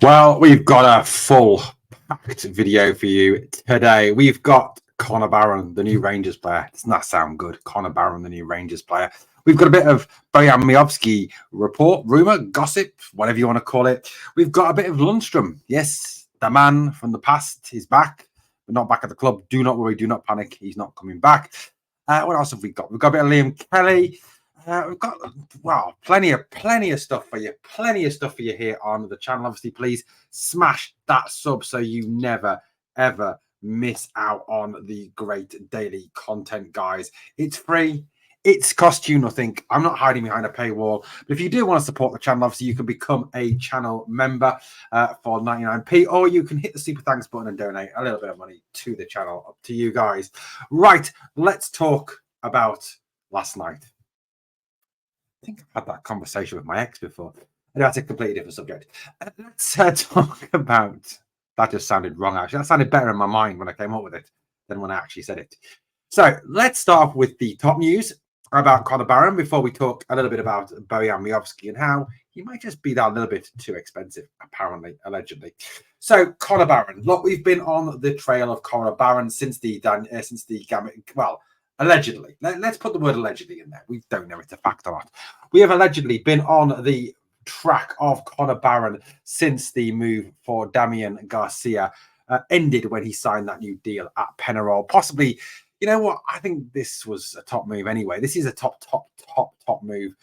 Well, we've got a full packed video for you today. We've got Connor Barron, the new Rangers player. Doesn't that sound good? Connor Barron, the new Rangers player. We've got a bit of Bojan Miovski report, rumour, gossip, whatever you want to call it. We've got a bit of Lundstram. Yes, the man from the past is back, but not back at the club. Do not worry, do not panic. He's not coming back. What else have we got? We've got a bit of Liam Kelly. We've got, wow, plenty of stuff for you. Plenty of stuff for you here on the channel. Obviously, please smash that sub so you never, ever miss out on the great daily content, guys. It's free. It's cost you nothing. I'm not hiding behind a paywall. But if you do want to support the channel, obviously, you can become a channel member for 99p, or you can hit the super thanks button and donate a little bit of money to the channel. Up to you guys. Right, let's talk about last night. I think I've had that conversation with my ex before. Anyway, that's a completely different subject. Let's talk about... That just sounded wrong, actually. That sounded better in my mind when I came up with it than when I actually said it. So let's start off with the top news about Connor Barron before we talk a little bit about Bojan Miovski and how he might just be that little bit too expensive, apparently, allegedly. So Connor Barron, look, we've been on the trail of Connor Barron since the well, allegedly. Let's put the word allegedly in there. We don't know it's a fact or not. We have allegedly been on the track of Connor Barron since the move for Damian Garcia ended when he signed that new deal at Penarol. Possibly, you know what? I think this was a top move anyway. This is a top move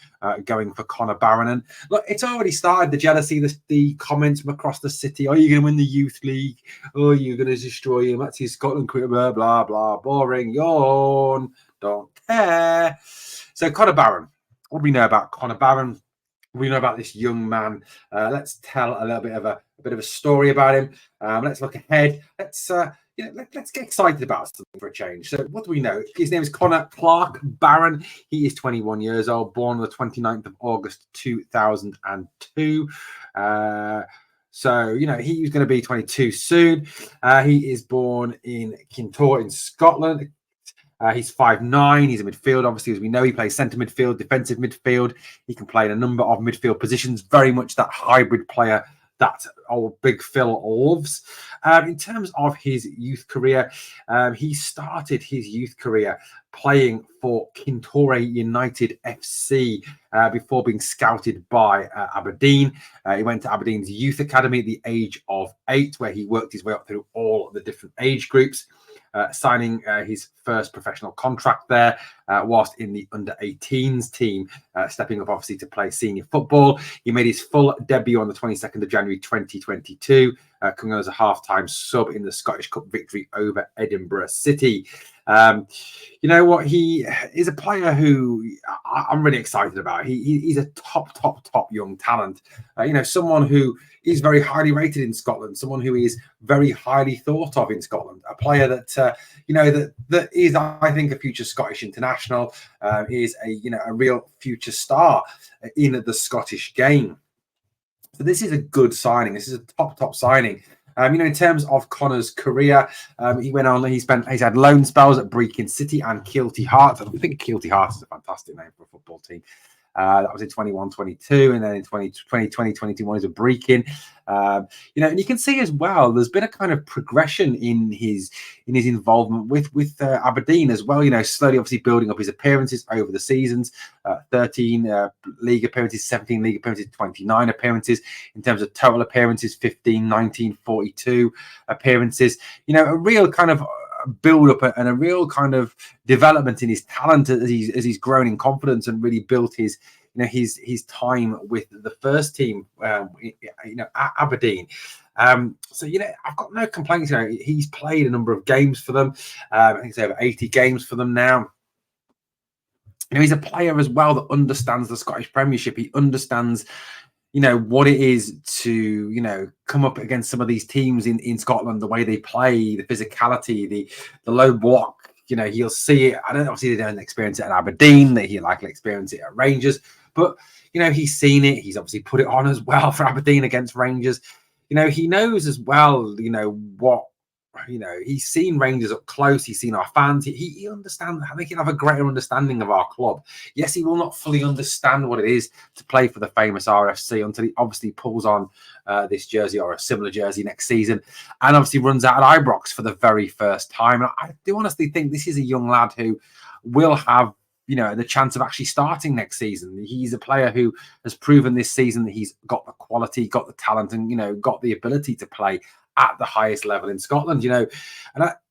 going for Connor Barron. And look, it's already started, the jealousy, the comments from across the city. Are you going to win the Youth League? Oh, you're going to destroy him. That's his Scotland career, blah, blah, blah. Boring. Yawn. Don't care. So Connor Barron. What do we know about Connor Barron? We know about this young man. Let's tell a little bit of a story about him. Let's look ahead. Let's get excited about something for a change. So what do we know? His name is Connor Clark Barron. He is 21 years old, born on the 29th of August 2002. So, you know, he's going to be 22 soon. He is born in Kintore in Scotland. He's 5'9". He's a midfield. Obviously, as we know, he plays centre midfield, defensive midfield. He can play in a number of midfield positions. Very much that hybrid player that old Big Phil loves. In terms of his youth career, he started his youth career playing for Kintore United FC before being scouted by Aberdeen. He went to Aberdeen's youth academy at the age of 8, where he worked his way up through all the different age groups. Signing his first professional contract there whilst in the under-18s team, stepping up obviously to play senior football. He made his full debut on the 22nd of January 2022, coming on as a half-time sub in the Scottish Cup victory over Edinburgh City. You know what? He is a player who I'm really excited about. He's a top young talent. You know, someone who is very highly rated in Scotland, someone who is very highly thought of in Scotland, a player that you know that is, I think, a future Scottish international, is a real future star in the Scottish game. So this is a good signing. This is a top signing. You know, in terms of Connor's career, he went on. He's had loan spells at Brechin City and Kilty Hearts. I think Kilty Hearts is a fantastic name for a football team. That was in 21-22, and then in 2020-21 is a Brechin. You know, and you can see as well, there's been a kind of progression in his involvement with Aberdeen as well. You know, slowly, obviously, building up his appearances over the seasons. 13 league appearances, 17 league appearances, 29 appearances. In terms of total appearances, 15, 19, 42 appearances. You know, a real kind of build up and a real kind of development in his talent as he's grown in confidence and really built his time with the first team, at Aberdeen. So, you know, I've got no complaints. You know, he's played a number of games for them. I think it's over 80 games for them now. You know, he's a player as well that understands the Scottish Premiership. He understands, you know, what it is to, you know, come up against some of these teams in Scotland, the way they play, the physicality, the low block. You know, he'll see it. I don't obviously they don't experience it at Aberdeen, that he'll likely experience it at Rangers, but, you know, he's seen it. He's obviously put it on as well for Aberdeen against Rangers. You know, he knows as well, you know, what you know, he's seen Rangers up close. He's seen our fans. He understands. I think he'll have a greater understanding of our club. Yes, he will not fully understand what it is to play for the famous RFC until he obviously pulls on this jersey or a similar jersey next season, and obviously runs out at Ibrox for the very first time. And I do honestly think this is a young lad who will have, you know, the chance of actually starting next season. He's a player who has proven this season that he's got the quality, got the talent, and, you know, got the ability to play at the highest level in Scotland, you know.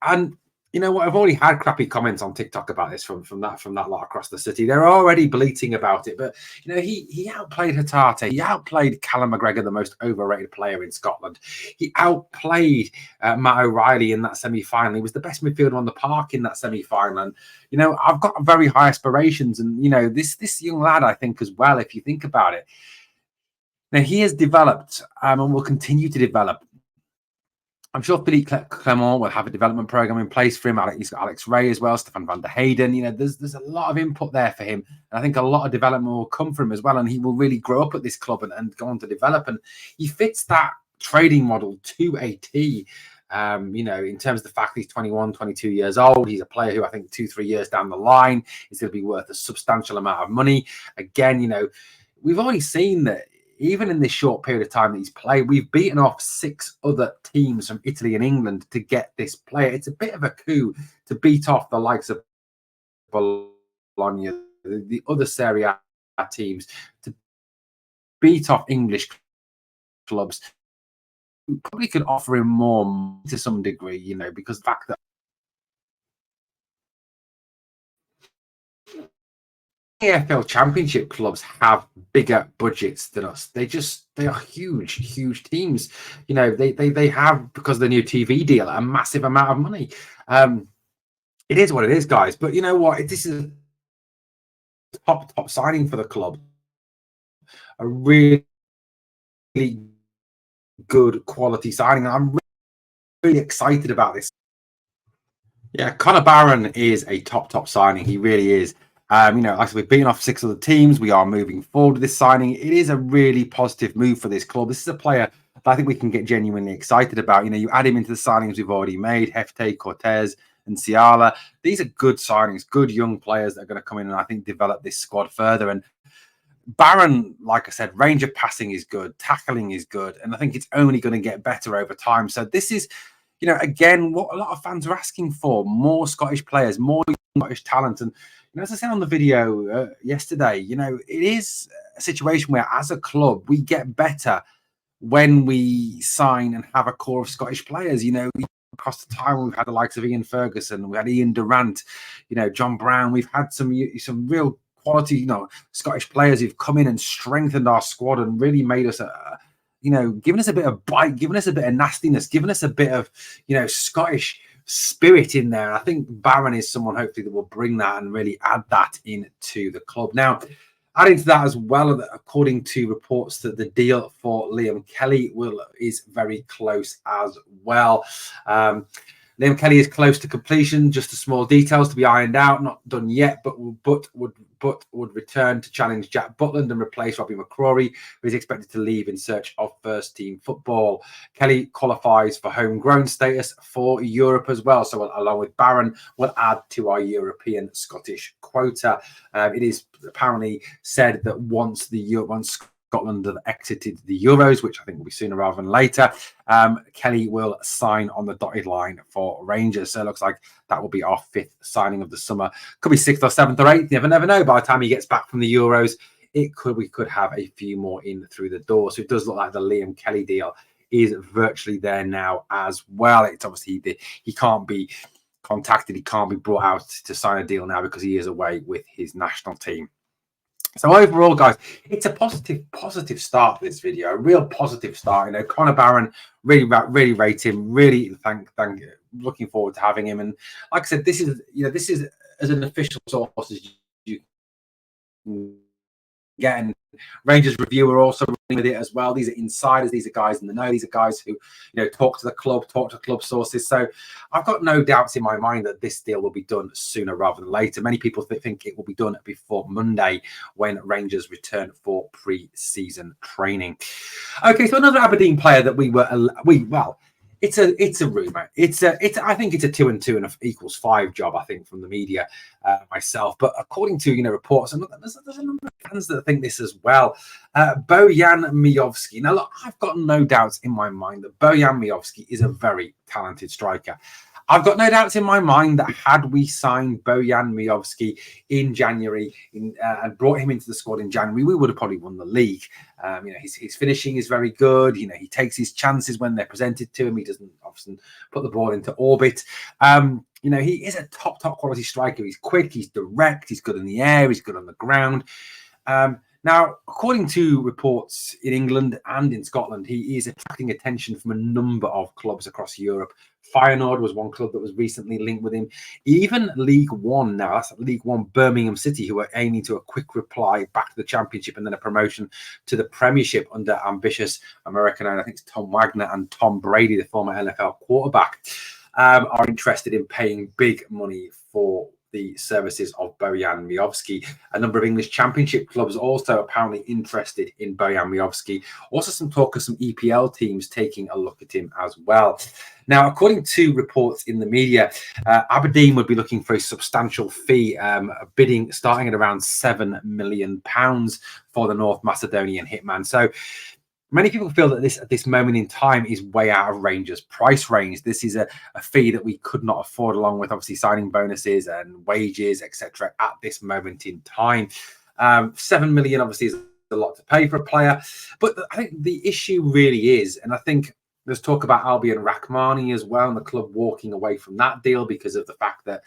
And you know what, I've already had crappy comments on TikTok about this from that lot across the city. They're already bleating about it, but you know, he outplayed Hatate, he outplayed Callum McGregor, the most overrated player in Scotland. He outplayed Matt O'Reilly in that semi-final. He was the best midfielder on the park in that semi-final. And you know, I've got very high aspirations, and you know, this young lad, I think as well, if you think about it, now he has developed and will continue to develop. I'm sure Philippe Clement will have a development program in place for him. He's got Alex Ray as well, Stefan van der Heyden. You know, there's a lot of input there for him. And I think a lot of development will come from him as well. And he will really grow up at this club and go on to develop. And he fits that trading model to a T. You know, in terms of the fact that he's 21, 22 years old, he's a player who I think 2-3 years down the line is going to be worth a substantial amount of money. Again, you know, we've already seen that even in this short period of time that he's played, we've beaten off 6 other teams from Italy and England to get this player. It's a bit of a coup to beat off the likes of Bologna, the other Serie A teams, to beat off English clubs. We probably could offer him more to some degree, you know, because the fact that AFL Championship clubs have bigger budgets than us. They are huge teams. You know, they have, because of the new TV deal, a massive amount of money. It is what it is, guys. But you know what? This is a top signing for the club. A really good quality signing. I'm really excited about this. Yeah, Connor Barron is a top signing. He really is. You know, like we've been off 6 other teams. We are moving forward with this signing. It is a really positive move for this club. This is a player that I think we can get genuinely excited about. You know, you add him into the signings we've already made, Hefte, Cortez, and Ciala. These are good signings, good young players that are going to come in and I think develop this squad further. And Barron, like I said, range of passing is good, tackling is good, and I think it's only going to get better over time. So this is, you know, again, what a lot of fans are asking for: more Scottish players, more Scottish talent. And you know, as I said on the video yesterday, you know, it is a situation where, as a club, we get better when we sign and have a core of Scottish players. You know, across the time we've had the likes of Ian Ferguson, we had Ian Durrant, you know, John Brown. We've had some real quality, you know, Scottish players who've come in and strengthened our squad and really made us you know, giving us a bit of bite, giving us a bit of nastiness, giving us a bit of, you know, Scottish spirit in there. I think Barron is someone hopefully that will bring that and really add that into the club. Now, adding to that as well, according to reports, that the deal for Liam Kelly is very close as well. Liam Kelly is close to completion. Just the small details to be ironed out, not done yet, but would return to challenge Jack Butland and replace Robbie McCrory, who is expected to leave in search of first-team football. Kelly qualifies for homegrown status for Europe as well, so along with Barron, will add to our European Scottish quota. It is apparently said that once Scotland have exited the Euros, which I think will be sooner rather than later, Kelly will sign on the dotted line for Rangers. So it looks like that will be our 5th signing of the summer. Could be 6th or 7th or 8th. You never know. By the time he gets back from the Euros, we could have a few more in through the door. So it does look like the Liam Kelly deal is virtually there now as well. It's obviously he can't be contacted. He can't be brought out to sign a deal now because he is away with his national team. So overall, guys, it's a positive start to this video, a real positive start. You know, Connor Barron, really rate him, really thank looking forward to having him. And like I said, this is as an official source as you can get. And Rangers Review are also running with it as well. These are insiders, these are guys in the know, these are guys who, you know, talk to the club sources. So I've got no doubts in my mind that this deal will be done sooner rather than later. Many people think it will be done before Monday when Rangers return for pre-season training. Okay, so another Aberdeen player that it's a rumor. I think it's a 2 and 2 equals 5 job. I think from the media myself, but according to reports, and there's a number of fans that think this as well. Bojan Miovski. Now, look, I've got no doubts in my mind that Bojan Miovski is a very talented striker. I've got no doubts in my mind that had we signed Bojan Miovski in January and brought him into the squad in January, we would have probably won the league. His finishing is very good. He takes his chances when they're presented to him. He doesn't often put the ball into orbit. He is a top quality striker. He's quick, he's direct, he's good in the air, he's good on the ground. Now, according to reports in England and in Scotland, he is attracting attention from a number of clubs across Europe. Feyenoord was one club that was recently linked with him. Even League One now, that's League One, Birmingham City, who are aiming to a quick reply back to the Championship and then a promotion to the Premiership under ambitious American owner, I think it's Tom Wagner and Tom Brady, the former NFL quarterback, are interested in paying big money for the services of Bojan Miovski. A number of English Championship clubs also apparently interested in Bojan Miovski. Also some talk of some EPL teams taking a look at him as well. Now, according to reports in the media, Aberdeen would be looking for a substantial fee, bidding starting at around £7 million for the North Macedonian hitman. So many people feel that this, at this moment in time, is way out of Rangers' price range. This is a fee that we could not afford, along with obviously signing bonuses and wages, etc. at this moment in time. 7 million obviously is a lot to pay for a player. But I think the issue really is, and I think there's talk about Albion Rahmani as well, and the club walking away from that deal because of the fact that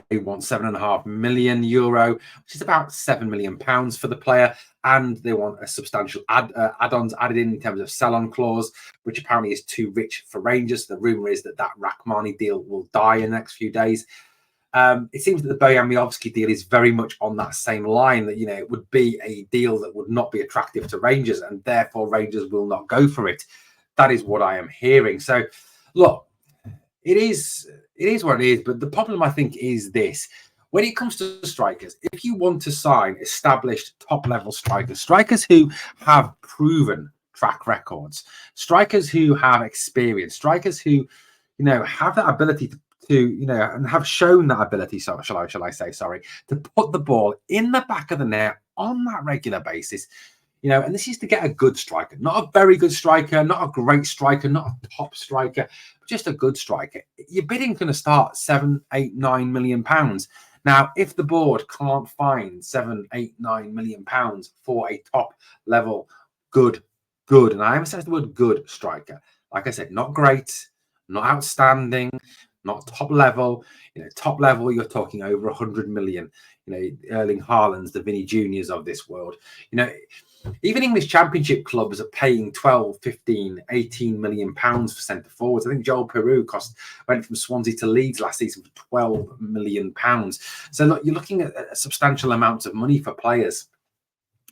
they want €7.5 million, which is about £7 million for the player, and they want a substantial add-ons added in terms of sell-on clause, which apparently is too rich for Rangers. The rumour is that Rahmani deal will die in the next few days. It seems that the Bojan Miovski deal is very much on that same line, that it would be a deal that would not be attractive to Rangers, and therefore Rangers will not go for it. That is what I am hearing. So, look, it is what it is, but the problem, I think, is this. When it comes to strikers, if you want to sign established top-level strikers who have proven track records, strikers who have experience, strikers who, have that ability to and have shown that ability, shall I say, to put the ball in the back of the net on that regular basis, and this is to get a good striker, not a very good striker, not a great striker, not a top striker, but just a good striker. Your bidding's going to start £7, £8, £9 million. Now, if the board can't find £7, £8, £9 million for a top level, good, and I emphasize the word good striker, like I said, not great, not outstanding, not top level. Top level, you're talking over 100 million. Erling Haaland's, the Vinny Juniors of this world. Even English Championship clubs are paying 12, 15, 18 million pounds for centre forwards. I think Joel Peru went from Swansea to Leeds last season for 12 million pounds. So look, you're looking at substantial amounts of money for players.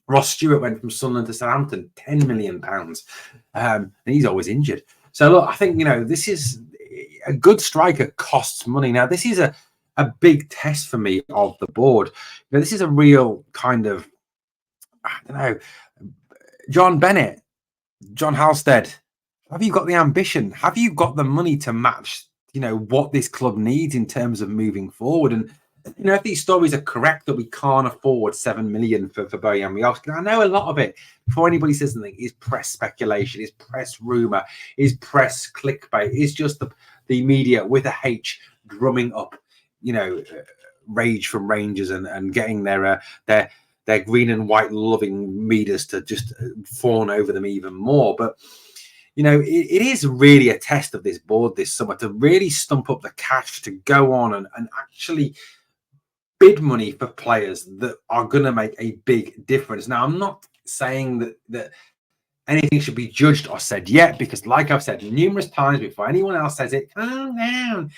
Ross Stewart went from Sunderland to Southampton, 10 million pounds, and he's always injured. So look, I think this is a good striker costs money. Now, this is a big test for me of the board. This is a real kind of, I don't know, John Bennett, John Halstead, have you got the ambition? Have you got the money to match, what this club needs in terms of moving forward? And, if these stories are correct that we can't afford 7 million for Bojan Miovski, I know a lot of it, before anybody says anything, is press speculation, is press rumor, is press clickbait, is just the media with a H drumming up, rage from Rangers and getting their green and white loving meters to just fawn over them even more. But it is really a test of this board this summer to really stump up the cash to go on and actually bid money for players that are going to make a big difference. Now, I'm not saying that anything should be judged or said yet, because like I've said numerous times before anyone else says it, calm down,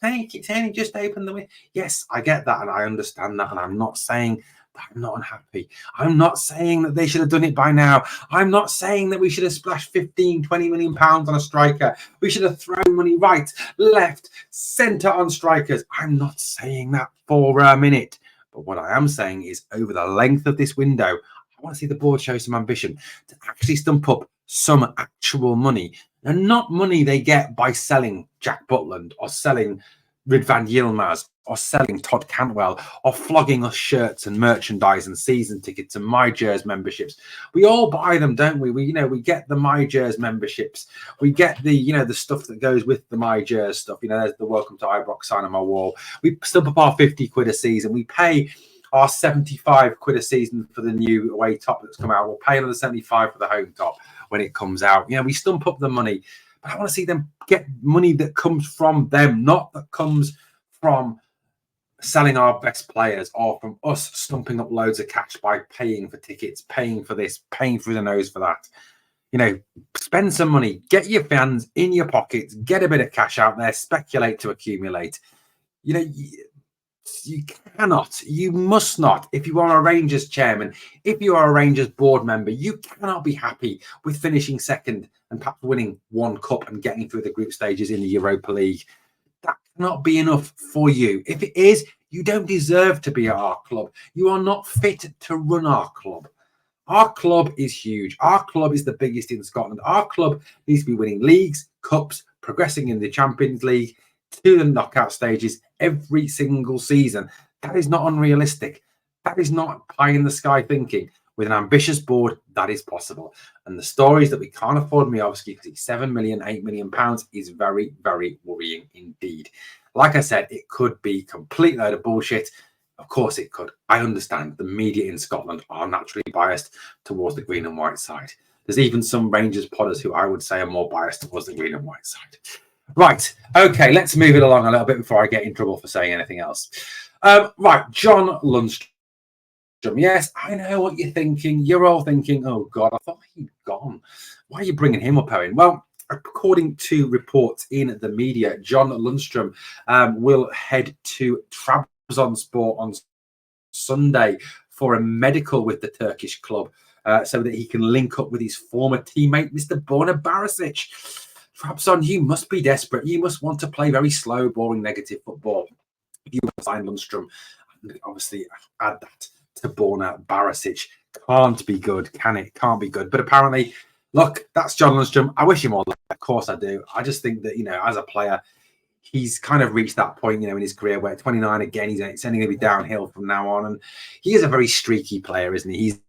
thank you, Tony, just open the way. Yes, I get that and I understand that, and I'm not saying that I'm not unhappy. I'm not saying that they should have done it by now. I'm not saying that we should have splashed 15, 20 million pounds on a striker. We should have thrown money right, left, centre on strikers. I'm not saying that for a minute. But what I am saying is, over the length of this window, I want to see the board show some ambition to actually stump up some actual money, and not money they get by selling Jack Butland or selling Ridvan Yilmaz or selling Todd Cantwell or flogging us shirts and merchandise and season tickets and MyJers memberships. We all buy them, don't we? We get the MyJers memberships. We get the, the stuff that goes with the MyJers stuff. There's the Welcome to Ibrox sign on my wall. We stump up our 50 quid a season. We pay our 75 quid a season for the new away top that's come out. We'll pay another 75 for the home top when it comes out. We stump up the money. But I want to see them get money that comes from them, not that comes from selling our best players or from us stumping up loads of cash by paying for tickets, paying for this, paying through the nose for that. Spend some money, get your fans in your pockets, get a bit of cash out there, speculate to accumulate. You cannot, you must not, if you are a Rangers chairman, if you are a Rangers board member, you cannot be happy with finishing second and perhaps winning one cup and getting through the group stages in the Europa League. That cannot be enough for you. If it is, you don't deserve to be at our club. You are not fit to run our club. Our club is huge. Our club is the biggest in Scotland. Our club needs to be winning leagues, cups, progressing in the Champions League to the knockout stages every single season. That is not unrealistic. That is not pie in the sky thinking. With an ambitious board, that is possible. And the stories that we can't afford Miovski because he's 7 million, 8 million pounds is very, very worrying indeed. Like I said, it could be complete load of bullshit. Of course it could. I understand the media in Scotland are naturally biased towards the green and white side. There's even some Rangers podders who I would say are more biased towards the green and white side. Right. Okay, let's move it along a little bit before I get in trouble for saying anything else. Right, John Lundstram. Yes, I know what you're thinking. You're all thinking, oh, God, I thought he'd gone. Why are you bringing him up, Owen? Well, according to reports in the media, John Lundstram will head to Trabzonspor on Sunday for a medical with the Turkish club so that he can link up with his former teammate, Mr. Bojan Barisic. Trabzon, you must be desperate. You must want to play very slow, boring, negative football. If you want to sign Lundstram, obviously add that to Bojan Barisic. Can't be good, can it? Can't be good. But apparently, look, that's John Lundstram. I wish him all the best. Of course I do. I just think that, as a player, he's kind of reached that point, in his career where 29 again, he's only going to be downhill from now on. And he is a very streaky player, isn't he? He's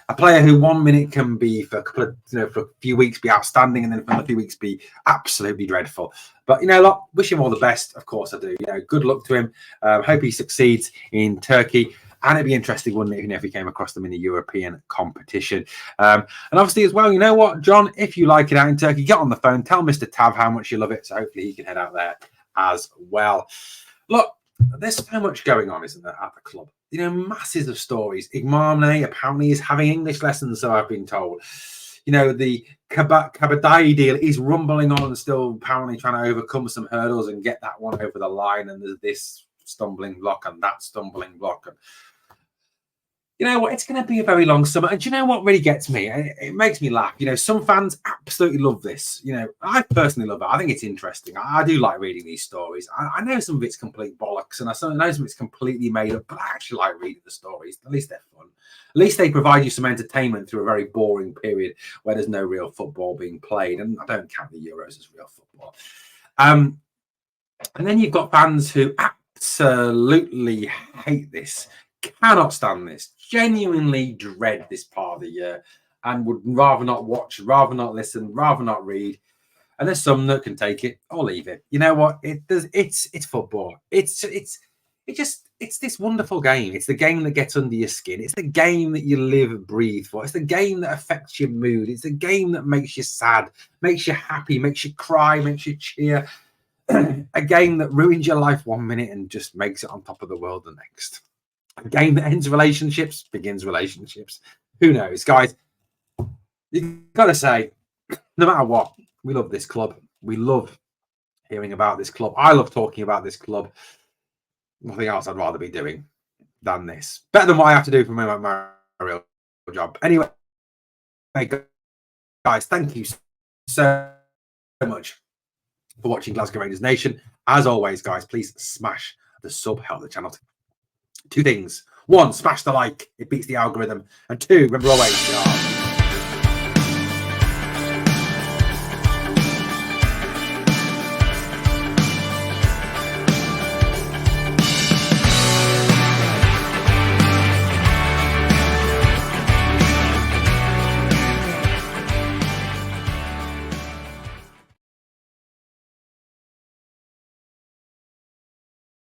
a player who 1 minute can be for a couple of, for a few weeks be outstanding, and then for a few weeks be absolutely dreadful. But look, wish him all the best. Of course I do. Good luck to him. Hope he succeeds in Turkey. And it'd be interesting, wouldn't it, if he came across them in the European competition. And obviously as well, you know what, John, if you like it out in Turkey, get on the phone, tell Mr. Tav how much you love it. So hopefully he can head out there as well. Look, there's so much going on, isn't there, at the club? Masses of stories. Igmane apparently is having English lessons, so I've been told. The Kabadai deal is rumbling on and still apparently trying to overcome some hurdles and get that one over the line. And there's this stumbling block and that stumbling block. And you know what? It's going to be a very long summer. And do you know what really gets me? It makes me laugh. Some fans absolutely love this. I personally love it. I think it's interesting. I do like reading these stories. I know some of it's complete bollocks and I know some of it's completely made up, but I actually like reading the stories. At least they're fun. At least they provide you some entertainment through a very boring period where there's no real football being played. And I don't count the Euros as real football. And then you've got fans who absolutely hate this, cannot stand this, genuinely dread this part of the year and would rather not watch, rather not listen, rather not read. And there's some that can take it or leave it. You know what? It's football. It's this wonderful game. It's the game that gets under your skin. It's the game that you live and breathe for. It's the game that affects your mood. It's the game that makes you sad, makes you happy, makes you cry, makes you cheer. A game that ruins your life 1 minute and just makes it on top of the world the next. A game that ends relationships, begins relationships. Who knows, guys? You've got to say, no matter what, we love this club. We love hearing about this club. I love talking about this club. Nothing else I'd rather be doing than this. Better than what I have to do for my real job. Anyway, guys, thank you so much for watching Glasgow Rangers Nation. As always, guys, please smash the sub, help the channel. 2 things. 1, smash the like. It beats the algorithm. And 2, remember always,